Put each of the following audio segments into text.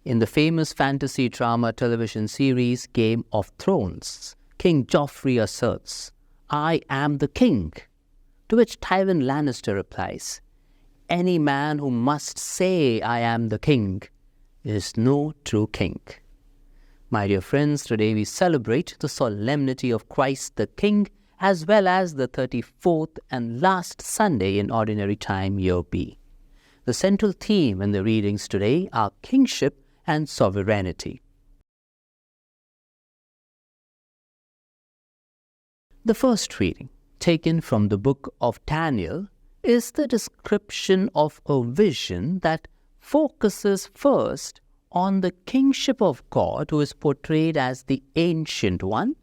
In the famous fantasy drama television series Game of Thrones, King Joffrey asserts, "I am the king," to which Tywin Lannister replies, "Any man who must say I am the king is no true king." My dear friends, today we celebrate the solemnity of Christ the King as well as the 34th and last Sunday in Ordinary Time, Year B. The central theme in the readings today are kingship and sovereignty. The first reading, taken from the book of Daniel, is the description of a vision that focuses first on the kingship of God, who is portrayed as the Ancient One,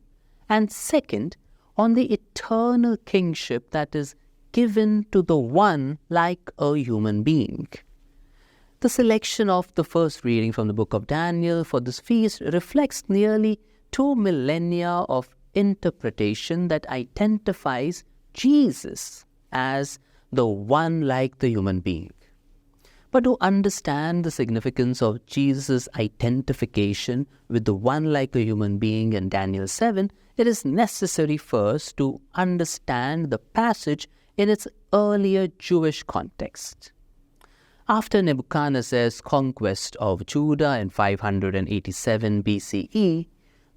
and second, on the eternal kingship that is given to the One like a human being. The selection of the first reading from the book of Daniel for this feast reflects nearly 2 millennia of interpretation that identifies Jesus as the One like the human being. But to understand the significance of Jesus' identification with the One like a human being in Daniel 7, it is necessary first to understand the passage in its earlier Jewish context. After Nebuchadnezzar's conquest of Judah in 587 BCE,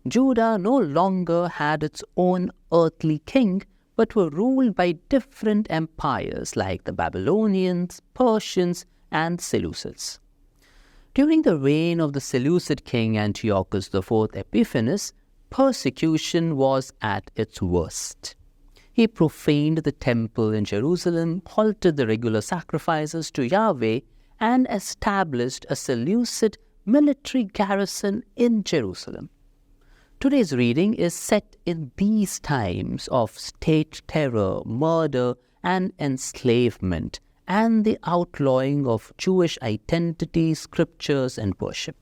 Judah no longer had its own earthly king, but were ruled by different empires like the Babylonians, Persians, and Seleucids. During the reign of the Seleucid king Antiochus IV Epiphanes, persecution was at its worst. He profaned the temple in Jerusalem, halted the regular sacrifices to Yahweh, and established a Seleucid military garrison in Jerusalem. Today's reading is set in these times of state terror, murder, and enslavement, and the outlawing of Jewish identity, scriptures, and worship.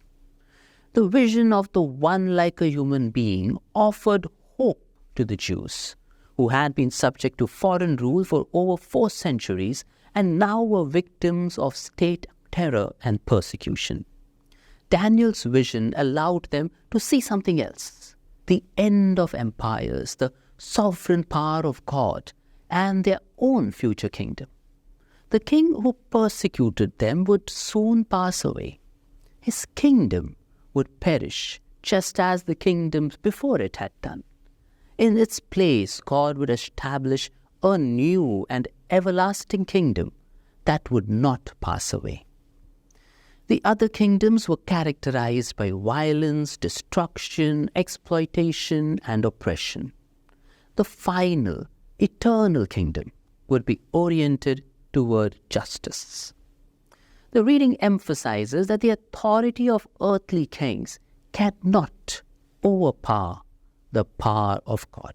The vision of the One like a human being offered hope to the Jews, who had been subject to foreign rule for over 4 centuries and now were victims of state terror and persecution. Daniel's vision allowed them to see something else: the end of empires, the sovereign power of God, and their own future kingdom. The king who persecuted them would soon pass away. His kingdom would perish, just as the kingdoms before it had done. In its place, God would establish a new and everlasting kingdom that would not pass away. The other kingdoms were characterized by violence, destruction, exploitation, and oppression. The final, eternal kingdom would be oriented toward justice. The reading emphasizes that the authority of earthly kings cannot overpower the power of God.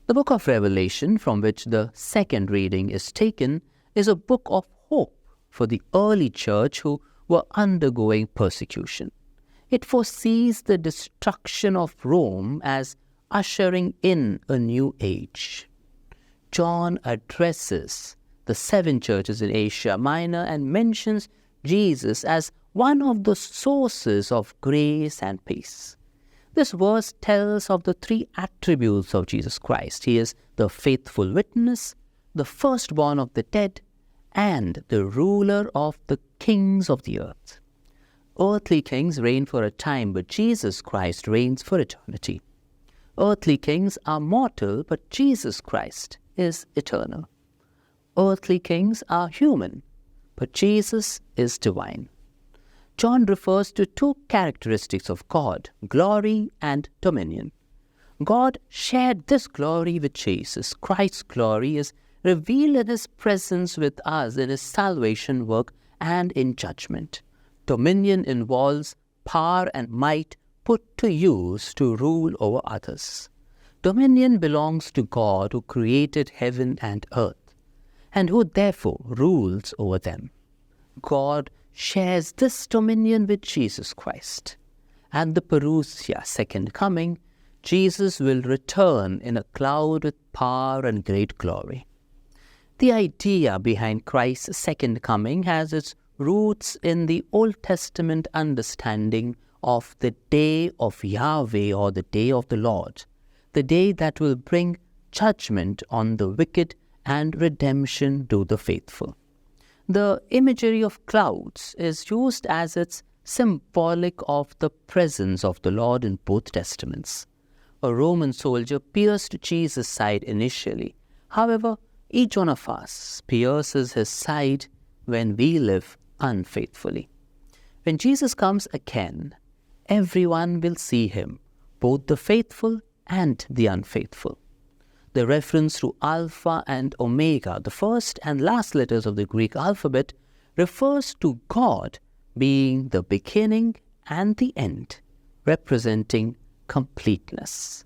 The book of Revelation, from which the second reading is taken, is a book of hope for the early church who were undergoing persecution. It foresees the destruction of Rome as ushering in a new age. John addresses the 7 churches in Asia Minor and mentions Jesus as one of the sources of grace and peace. This verse tells of the 3 attributes of Jesus Christ. He is the faithful witness, the firstborn of the dead, and the ruler of the kings of the earth. Earthly kings reign for a time, but Jesus Christ reigns for eternity. Earthly kings are mortal, but Jesus Christ is eternal. Earthly kings are human, but Jesus is divine. John refers to 2 characteristics of God: glory and dominion. God shared this glory with Jesus. Christ's glory is revealed in His presence with us in His salvation work and in judgment. Dominion involves power and might put to use to rule over others. Dominion belongs to God, who created heaven and earth, and who therefore rules over them. God shares this dominion with Jesus Christ. At the Parousia, second coming, Jesus will return in a cloud with power and great glory. The idea behind Christ's second coming has its roots in the Old Testament understanding of the day of Yahweh, or the day of the Lord, the day that will bring judgment on the wicked and redemption to the faithful. The imagery of clouds is used as its symbolic of the presence of the Lord in both testaments. A Roman soldier pierced Jesus' side initially. However, each one of us pierces his side when we live unfaithfully. When Jesus comes again, everyone will see him, both the faithful and the unfaithful. The reference to Alpha and Omega, the first and last letters of the Greek alphabet, refers to God being the beginning and the end, representing completeness.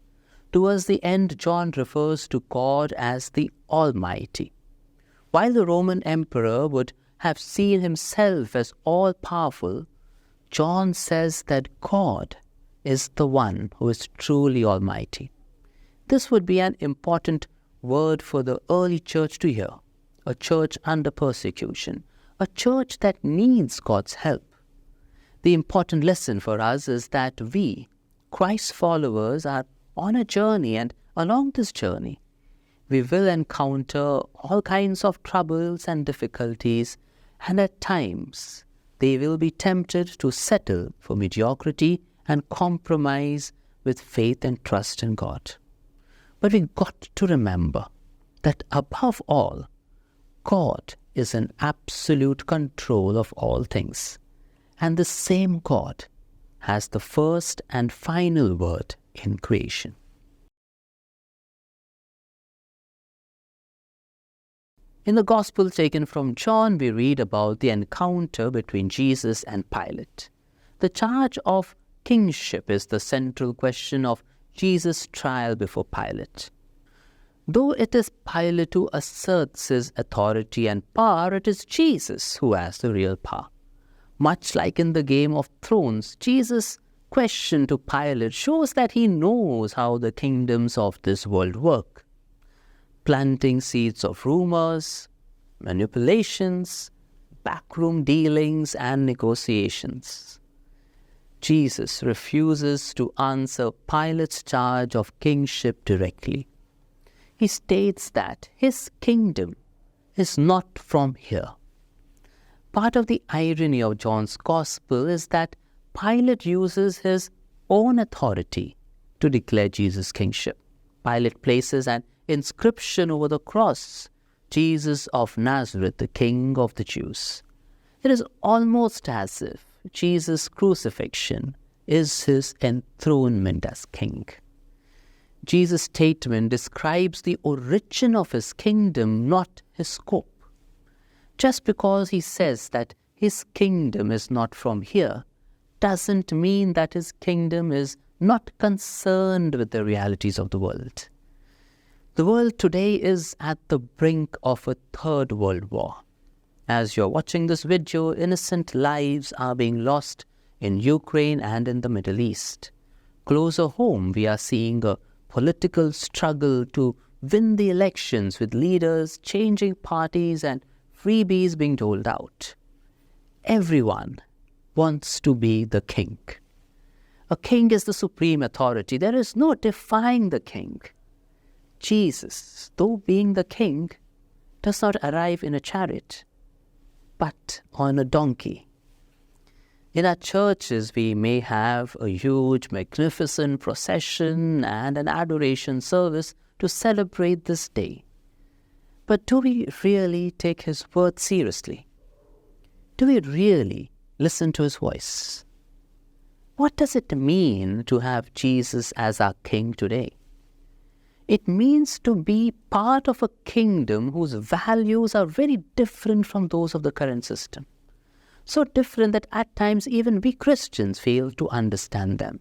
Towards the end, John refers to God as the Almighty. While the Roman emperor would have seen himself as all-powerful, John says that God is the one who is truly almighty. This would be an important word for the early church to hear, a church under persecution, a church that needs God's help. The important lesson for us is that we, Christ's followers, are on a journey, and along this journey, we will encounter all kinds of troubles and difficulties, and at times they will be tempted to settle for mediocrity and compromise with faith and trust in God. But we've got to remember that above all, God is in absolute control of all things. And the same God has the first and final word in creation. In the Gospel taken from John, we read about the encounter between Jesus and Pilate. The charge of kingship is the central question of Jesus' trial before Pilate. Though it is Pilate who asserts his authority and power, it is Jesus who has the real power. Much like in the Game of Thrones, Jesus' question to Pilate shows that he knows how the kingdoms of this world work, planting seeds of rumors, manipulations, backroom dealings, and negotiations. Jesus refuses to answer Pilate's charge of kingship directly. He states that his kingdom is not from here. Part of the irony of John's Gospel is that Pilate uses his own authority to declare Jesus' kingship. Pilate places an inscription over the cross, Jesus of Nazareth, the King of the Jews. It is almost as if Jesus' crucifixion is his enthronement as king. Jesus' statement describes the origin of his kingdom, not his scope. Just because he says that his kingdom is not from here, doesn't mean that his kingdom is not concerned with the realities of the world. The world today is at the brink of a third world war. As you're watching this video, innocent lives are being lost in Ukraine and in the Middle East. Closer home, we are seeing a political struggle to win the elections, with leaders changing parties and freebies being doled out. Everyone wants to be the king. A king is the supreme authority. There is no defying the king. Jesus, though being the king, does not arrive in a chariot, but on a donkey. In our churches, we may have a huge, magnificent procession and an adoration service to celebrate this day. But do we really take his word seriously? Do we really listen to his voice? What does it mean to have Jesus as our king today? It means to be part of a kingdom whose values are very different from those of the current system. So different that at times even we Christians fail to understand them.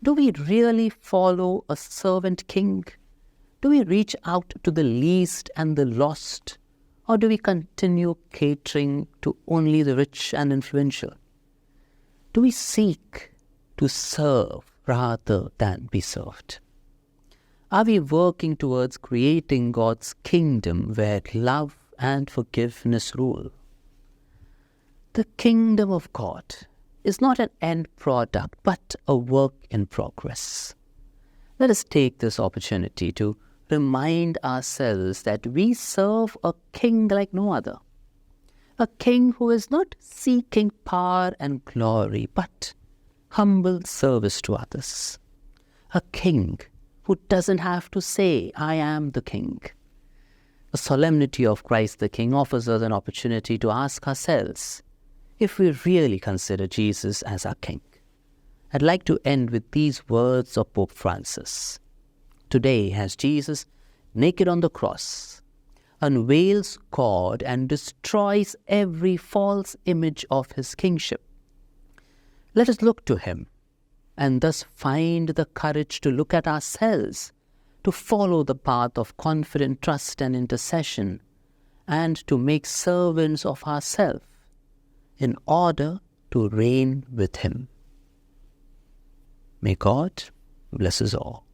Do we really follow a servant king? Do we reach out to the least and the lost? Or do we continue catering to only the rich and influential? Do we seek to serve rather than be served? Are we working towards creating God's kingdom where love and forgiveness rule? The kingdom of God is not an end product, but a work in progress. Let us take this opportunity to remind ourselves that we serve a king like no other. A king who is not seeking power and glory, but humble service to others. A king who doesn't have to say, I am the king. The solemnity of Christ the King offers us an opportunity to ask ourselves if we really consider Jesus as our king. I'd like to end with these words of Pope Francis. Today, as Jesus, naked on the cross, unveils God and destroys every false image of his kingship, let us look to him and thus find the courage to look at ourselves, to follow the path of confident trust and intercession, and to make servants of ourselves in order to reign with him. May God bless us all.